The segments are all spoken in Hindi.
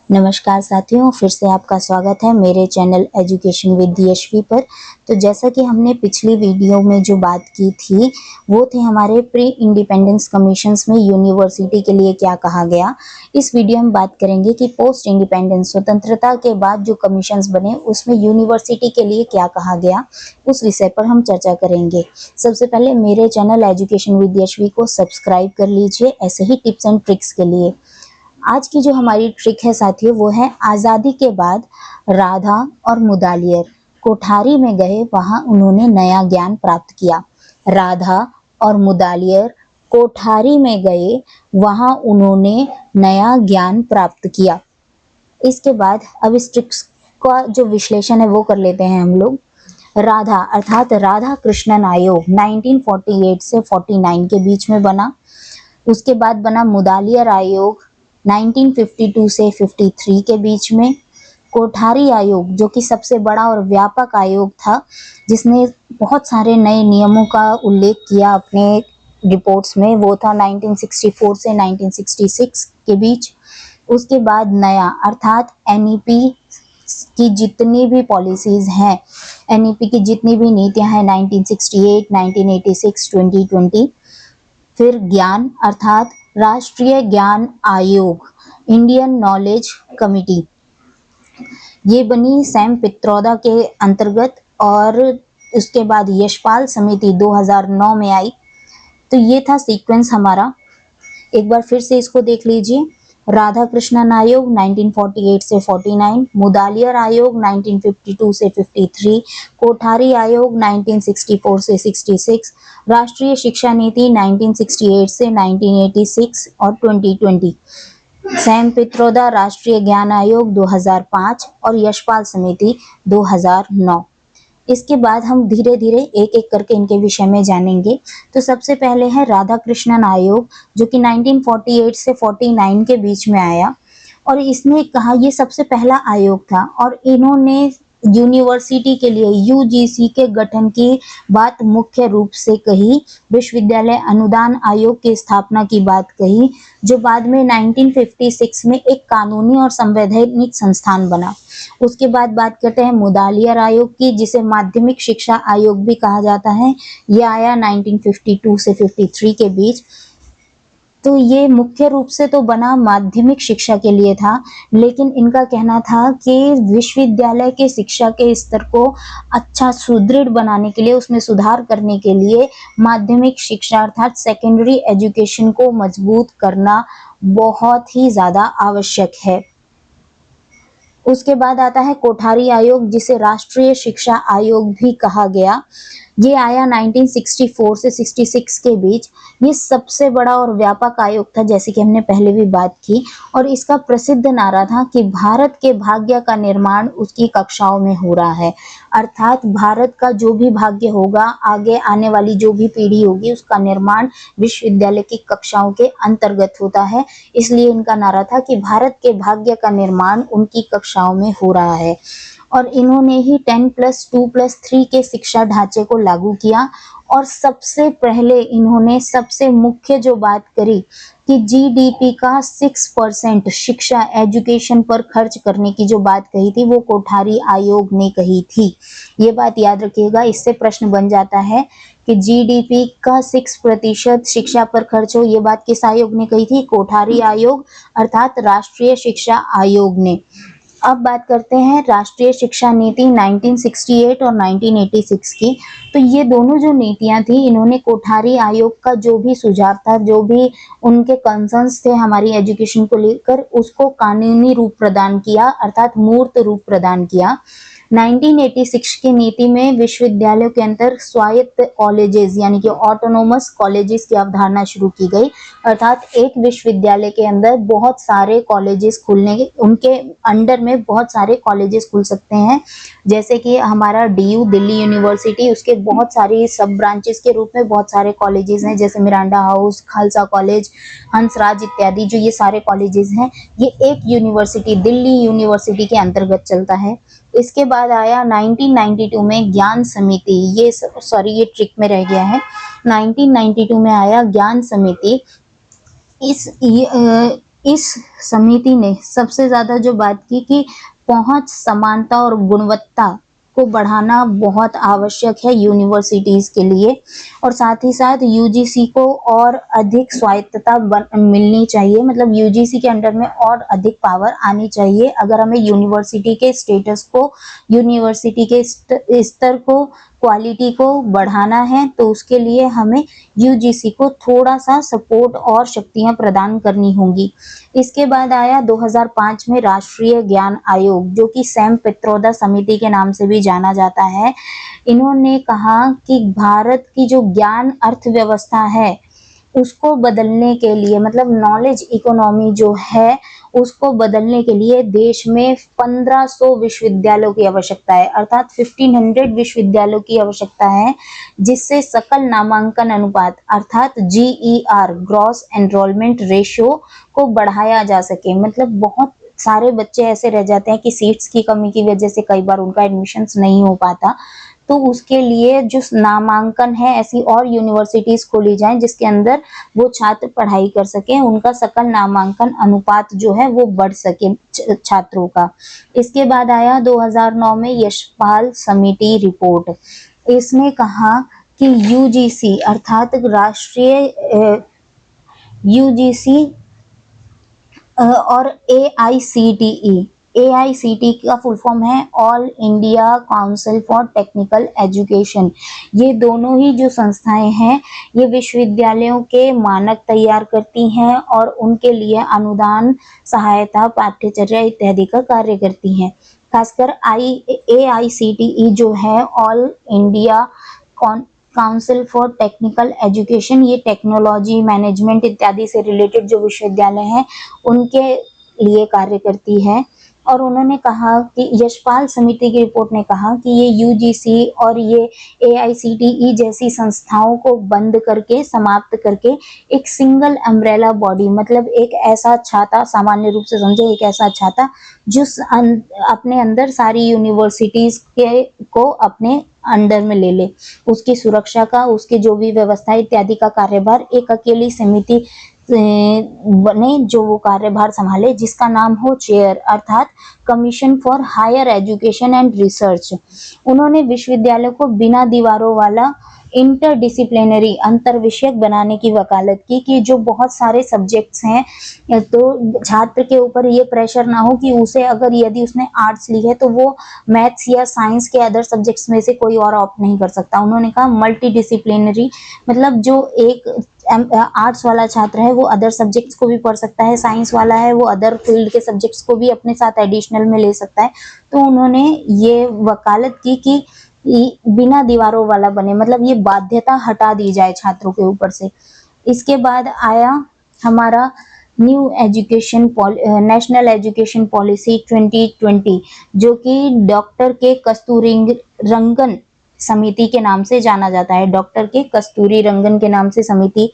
नमस्कार साथियों, फिर से आपका स्वागत है मेरे चैनल एजुकेशन विद यशवी पर। तो जैसा कि हमने पिछली वीडियो में जो बात की थी वो थे हमारे प्री इंडिपेंडेंस कमीशंस में यूनिवर्सिटी के लिए क्या कहा गया। इस वीडियो में बात करेंगे कि पोस्ट इंडिपेंडेंस स्वतंत्रता के बाद जो कमीशंस बने उसमें यूनिवर्सिटी के लिए क्या कहा गया, उस विषय पर हम चर्चा करेंगे। सबसे पहले मेरे चैनल एजुकेशन विद यशवी को सब्सक्राइब कर लीजिए ऐसे ही टिप्स एंड ट्रिक्स के लिए। आज की जो हमारी ट्रिक है साथियों वो है आज़ादी के बाद राधा और मुदालियर कोठारी में गए, वहां उन्होंने नया ज्ञान प्राप्त किया। राधा और मुदालियर कोठारी में गए, वहां उन्होंने नया ज्ञान प्राप्त किया। इसके बाद अब इस ट्रिक का जो विश्लेषण है वो कर लेते हैं हम लोग। राधा अर्थात राधा कृष्णन आयोग 1948 से 49 के बीच में बना। उसके बाद बना मुदालियर आयोग 1952 से 53 के बीच में। कोठारी आयोग जो कि सबसे बड़ा और व्यापक आयोग था, जिसने बहुत सारे नए नियमों का उल्लेख किया अपने रिपोर्ट्स में, वो था 1964 से 1966 के बीच। उसके बाद नया अर्थात एनईपी की जितनी भी पॉलिसीज हैं, एनईपी की जितनी भी नीतियां हैं 1968, 1986, 2020। फिर ज्ञान अर्थात राष्ट्रीय ज्ञान आयोग, इंडियन नॉलेज कमिटी, ये बनी सैम पित्रोदा के अंतर्गत। और उसके बाद यशपाल समिति 2009 में आई। तो ये था सीक्वेंस हमारा। एक बार फिर से इसको देख लीजिए। राधा कृष्णन आयोग 1948 से 49, मुदालियर आयोग 1952 से 53, कोठारी आयोग 1964 से 66, राष्ट्रीय शिक्षा नीति 1968 से 1986 और 2020, सैम पित्रोदा राष्ट्रीय ज्ञान आयोग 2005 और यशपाल समिति 2009। इसके बाद हम धीरे धीरे एक एक करके इनके विषय में जानेंगे। तो सबसे पहले है राधा कृष्णन आयोग, जो कि 1948 से 49 के बीच में आया। और इसने कहा, ये सबसे पहला आयोग था और इन्होंने यूनिवर्सिटी के लिए यूजीसी के गठन की बात मुख्य रूप से कही। विश्वविद्यालय अनुदान आयोग की स्थापना की बात कही, जो बाद में 1956 में एक कानूनी और संवैधानिक संस्थान बना। उसके बाद बात करते हैं मुदालियर आयोग की, जिसे माध्यमिक शिक्षा आयोग भी कहा जाता है। यह आया 1952 से 53 के बीच। तो ये मुख्य रूप से तो बना माध्यमिक शिक्षा के लिए था, लेकिन इनका कहना था कि विश्वविद्यालय के शिक्षा के स्तर को अच्छा सुदृढ़ बनाने के लिए, उसमें सुधार करने के लिए माध्यमिक शिक्षा अर्थात सेकेंडरी एजुकेशन को मजबूत करना बहुत ही ज्यादा आवश्यक है। उसके बाद आता है कोठारी आयोग, जिसे राष्ट्रीय शिक्षा आयोग भी कहा गया। ये आया 1964 से 66 के बीच। ये सबसे बड़ा और व्यापक आयोग था, जैसे कि हमने पहले भी बात की। और इसका प्रसिद्ध नारा था कि भारत के भाग्य का निर्माण उसकी कक्षाओं में हो रहा है। अर्थात भारत का जो भी भाग्य होगा, आगे आने वाली जो भी पीढ़ी होगी, उसका निर्माण विश्वविद्यालय की कक्षाओं के अंतर्गत होता है। इसलिए इनका नारा था कि भारत के भाग्य का निर्माण उनकी कक्षाओं में हो रहा है। और इन्होंने ही 10+2+3 के शिक्षा ढांचे को लागू किया। और सबसे पहले इन्होंने सबसे मुख्य जो बात करी कि जीडीपी का 6% शिक्षा एजुकेशन पर खर्च करने की जो बात कही थी, वो कोठारी आयोग ने कही थी। ये बात याद रखिएगा, इससे प्रश्न बन जाता है कि जीडीपी का 6% शिक्षा पर खर्च हो। ये बात किस आयोग ने कही थी? कोठारी आयोग अर्थात राष्ट्रीय शिक्षा आयोग ने। अब बात करते हैं राष्ट्रीय शिक्षा नीति 1968 और 1986 की। तो ये दोनों जो नीतियां थी, इन्होंने कोठारी आयोग का जो भी सुझाव था, जो भी उनके कंसर्न्स थे हमारी एजुकेशन को लेकर, उसको कानूनी रूप प्रदान किया अर्थात मूर्त रूप प्रदान किया। 1986 की नीति में विश्वविद्यालयों के अंदर स्वायत्त कॉलेजेस यानी कि ऑटोनोमस कॉलेजेस की अवधारणा शुरू की गई। अर्थात एक विश्वविद्यालय के अंदर बहुत सारे कॉलेजेस खुलने के, उनके अंडर में बहुत सारे कॉलेजेस खुल सकते हैं। जैसे कि हमारा डीयू दिल्ली यूनिवर्सिटी, उसके बहुत सारी सब ब्रांचेस के रूप में बहुत सारे कॉलेजेस हैं, जैसे Miranda house, Khalsa college, Hansraj इत्यादि। जो ये सारे कॉलेजेस हैं, ये एक यूनिवर्सिटी दिल्ली यूनिवर्सिटी के अंतर्गत चलता है। इसके बाद आया 1992 में ज्ञान समिति। ये ट्रिक में रह गया है। 1992 में आया ज्ञान समिति। इस समिति ने सबसे ज़्यादा जो बात की कि पहुँच, समानता और गुणवत्ता को बढ़ाना बहुत आवश्यक है यूनिवर्सिटीज़ के लिए, और साथ ही साथ यूजीसी को और अधिक स्वायत्तता मिलनी चाहिए, मतलब यूजीसी के अंडर में और अधिक पावर आनी चाहिए। अगर हमें यूनिवर्सिटी के स्टेटस को, यूनिवर्सिटी के स्तर को, क्वालिटी को बढ़ाना है, तो उसके लिए हमें यूजीसी को थोड़ा सा सपोर्ट और शक्तियां प्रदान करनी होंगी। इसके बाद आया 2005 में राष्ट्रीय ज्ञान आयोग, जो कि सैम पित्रोदा समिति के नाम से भी जाना जाता है। इन्होंने कहा कि भारत की जो ज्ञान अर्थव्यवस्था है उसको बदलने के लिए, मतलब नॉलेज इकोनॉमी जो है उसको बदलने के लिए देश में 1500 विश्वविद्यालयों की आवश्यकता है, अर्थात 1500 विश्वविद्यालयों की आवश्यकता है, जिससे सकल नामांकन अनुपात अर्थात जीईआर, ग्रॉस एनरोलमेंट रेशियो को बढ़ाया जा सके। मतलब बहुत सारे बच्चे ऐसे रह जाते हैं कि सीट्स की कमी की वजह से कई बार उनका एडमिशन्स नहीं हो पाता, तो उसके लिए जो नामांकन है ऐसी और यूनिवर्सिटीज खोली जाएं जिसके अंदर वो छात्र पढ़ाई कर सके, उनका सकल नामांकन अनुपात जो है वो बढ़ सके छात्रों का। इसके बाद आया 2009 में यशपाल समिति रिपोर्ट। इसने कहा कि यूजीसी अर्थात राष्ट्रीय यूजीसी और एआईसीटीई का फुल फॉर्म है all India council for technical education. ये दोनों ही जो संस्थाएं हैं ये विश्वविद्यालयों के मानक तैयार करती हैं और उनके लिए अनुदान, सहायता, पाठ्यचर्या इत्यादि का कार्य करती हैं। खासकर एआईसीटीई जो है all India council for technical education, ये टेक्नोलॉजी, मैनेजमेंट इत्यादि से रिलेटेड जो विश्वविद्यालय हैं उनके लिए कार्य करती है। और उन्होंने कहा कि यशपाल समिति की रिपोर्ट ने कहा कि ये यूजीसी और ये एआईसीटीई जैसी संस्थाओं को बंद करके, समाप्त करके एक सिंगल अम्ब्रेला बॉडी, मतलब एक ऐसा छाता, सामान्य रूप से समझे एक ऐसा छाता जो अपने अंदर सारी यूनिवर्सिटीज के को अपने अंडर में ले ले, उसकी सुरक्षा का, उसकी जो भी व्यवस्था इत्यादि का कार्यभार एक अकेली समिति बने जो वो कार्यभार संभाले, जिसका नाम हो चेयर अर्थात commission for higher education and research. उन्होंने विश्वविद्यालय को बिना दीवारों वाला इंटरडिसिप्लिनरी, अंतर विषयक बनाने की वकालत की कि जो बहुत सारे सब्जेक्ट्स हैं तो छात्र के ऊपर ये प्रेशर ना हो कि उसे, अगर यदि उसने आर्ट्स ली है तो वो मैथ्स या साइंस के अदर सब्जेक्ट्स में से कोई और ऑप्ट नहीं कर सकता। उन्होंने कहा मल्टी डिसिप्लिनरी, मतलब जो एक आर्ट्स वाला छात्र है वो अदर सब्जेक्ट्स को भी पढ़ सकता है, साइंस वाला है वो अदर फील्ड के सब्जेक्ट्स को भी अपने साथ एडिशनल में ले सकता है। तो उन्होंने ये वकालत की कि बिना दीवारों वाला बने, मतलब ये बाध्यता हटा दी जाए छात्रों के ऊपर से। इसके बाद आया हमारा new education national education policy 2020, जो कि डॉक्टर के कस्तूरी रंगन समिति के नाम से जाना जाता है। डॉक्टर के कस्तूरी रंगन के नाम से समिति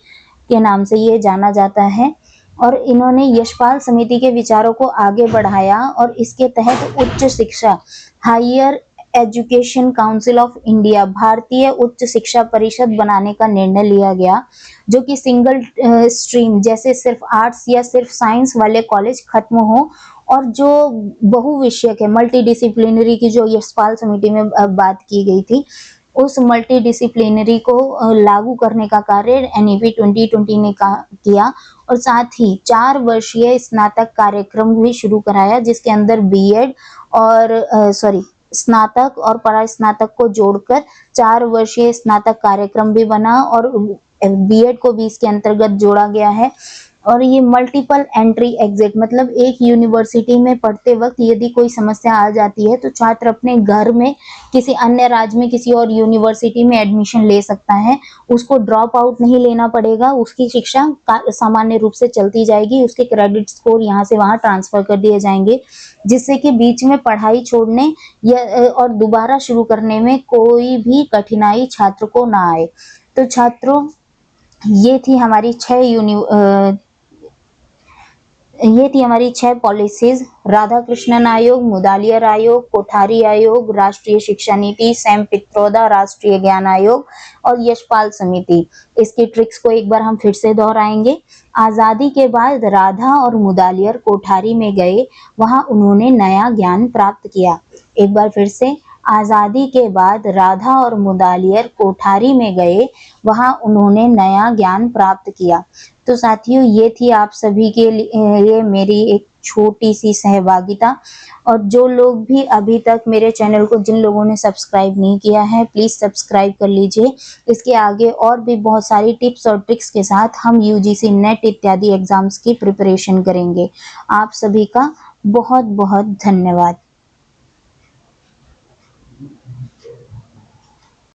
के नाम से ये जाना जाता है। और इन्होंने यशपाल समिति के विचारों को आगे बढ़ाया और इसके तहत उच्च शिक्षा, higher education council of India, भारतीय उच्च शिक्षा परिषद बनाने का निर्णय लिया गया, जो कि सिंगल स्ट्रीम जैसे सिर्फ आर्ट्स या सिर्फ साइंस वाले कॉलेज खत्म हो और जो बहुविषयक है, मल्टी डिसिप्लिनरी की जो यशपाल समिति में बात की गई थी, उस मल्टी डिसिप्लिनरी को लागू करने का कार्य एनईपी 2020 ने किया। और साथ ही 4 वर्षीय स्नातक कार्यक्रम भी शुरू कराया, जिसके अंदर बीएड और स्नातक और परास्नातक को जोड़कर 4 वर्षीय स्नातक कार्यक्रम भी बना और बीएड को भी इसके अंतर्गत जोड़ा गया है। और ये मल्टीपल एंट्री एग्जिट, मतलब एक यूनिवर्सिटी में पढ़ते वक्त यदि कोई समस्या आ जाती है तो छात्र अपने घर में किसी अन्य राज्य में किसी और यूनिवर्सिटी में एडमिशन ले सकता है, उसको ड्रॉप आउट नहीं लेना पड़ेगा, उसकी शिक्षा सामान्य रूप से चलती जाएगी, उसके क्रेडिट स्कोर यहाँ से वहाँ ट्रांसफर कर दिए जाएंगे, जिससे कि बीच में पढ़ाई छोड़ने या और दोबारा शुरू करने में कोई भी कठिनाई छात्र को ना आए। तो छात्रों, ये थी हमारी 6 पॉलिसीज, राधा कृष्णन आयोग, मुदालियर आयोग, कोठारी आयोग, राष्ट्रीय शिक्षा नीति, सैम पित्रोदा राष्ट्रीय ज्ञान आयोग और यशपाल समिति। इसकी ट्रिक्स को एक बार हम फिर से दोहराएंगे। आज़ादी के बाद राधा और मुदालियर कोठारी में गए, वहां उन्होंने नया ज्ञान प्राप्त किया। एक बार फिर से, आज़ादी के बाद राधा और मुदालियर कोठारी में गए, वहां उन्होंने नया ज्ञान प्राप्त किया। तो साथियों, ये थी आप सभी के लिए मेरी एक छोटी सी सहभागिता। और जो लोग भी अभी तक मेरे चैनल को, जिन लोगों ने सब्सक्राइब नहीं किया है, प्लीज़ सब्सक्राइब कर लीजिए। इसके आगे और भी बहुत सारी टिप्स और ट्रिक्स के साथ हम यूजीसी नेट इत्यादि एग्जाम्स की प्रिपरेशन करेंगे। आप सभी का बहुत बहुत धन्यवाद।